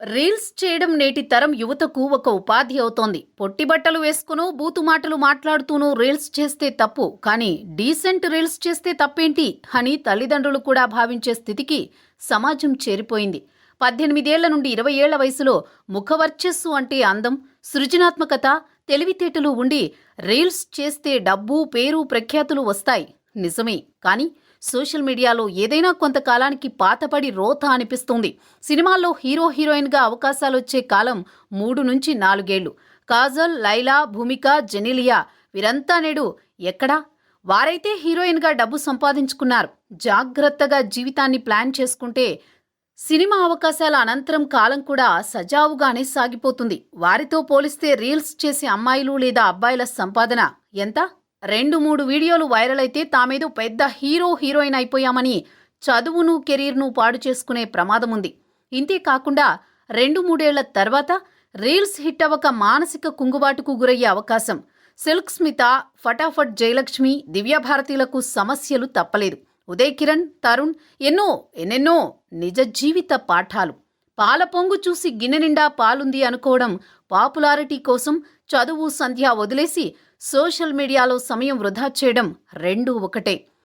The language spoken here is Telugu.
రీల్స్ చేయడం నేటి తరం యువతకు ఒక ఉపాధి అవుతోంది. పొట్టి బట్టలు వేసుకునో బూతు మాటలు మాట్లాడుతూనో రీల్స్ చేస్తే తప్పు, కానీ డీసెంట్ రీల్స్ చేస్తే తప్పేంటి అని తల్లిదండ్రులు కూడా భావించే స్థితికి సమాజం చేరిపోయింది. 18 ఏళ్ల నుండి 20 ఏళ్ల వయసులో ముఖవర్చస్సు అంటే అందం, సృజనాత్మకత, తెలివితేటలు ఉండి రీల్స్ చేస్తే డబ్బు, పేరు, ప్రఖ్యాతులు వస్తాయి. నిజమే, కానీ సోషల్ మీడియాలో ఏదైనా కొంతకాలానికి పాతపడి రోత అనిపిస్తుంది. సినిమాల్లో హీరో హీరోయిన్గా అవకాశాలొచ్చే కాలం 3 నుంచి 4 ఏళ్లు. కాజల్, లైలా, భూమిక, జెనీలియా వీరంతా నేడు ఎక్కడా? వారైతే హీరోయిన్గా డబ్బు సంపాదించుకున్నారు. జాగ్రత్తగా జీవితాన్ని ప్లాన్ చేసుకుంటే సినిమా అవకాశాల అనంతరం కాలం కూడా సజావుగానే సాగిపోతుంది. వారితో పోలిస్తే రీల్స్ చేసే అమ్మాయిలు లేదా అబ్బాయిల సంపాదన ఎంత? 2-3 వీడియోలు వైరల్ అయితే తామేదో పెద్ద హీరో హీరోయిన్ అయిపోయామని చదువును, కెరీర్ను పాడు చేసుకునే ప్రమాదం ఉంది. ఇంతే కాకుండా 2-3 ఏళ్ల తర్వాత రీల్స్ హిట్ అవ్వక మానసిక కుంగుబాటుకు గురయ్యే అవకాశం. సిల్క్ స్మిత, ఫటాఫట్ జయలక్ష్మి, దివ్యభారతిలకు సమస్యలు తప్పలేదు. ఉదయ్ కిరణ్, తరుణ్ ఎన్నెన్నో నిజ జీవిత పాఠాలు. పాల పొంగు చూసి గిన్నె నిండా పాలుంది అనుకోవడం, పాపులారిటీ కోసం చదువు, సంధ్య వదిలేసి సోషల్ మీడియాలో సమయం వృధా చేయడం రెండూ ఒకటే.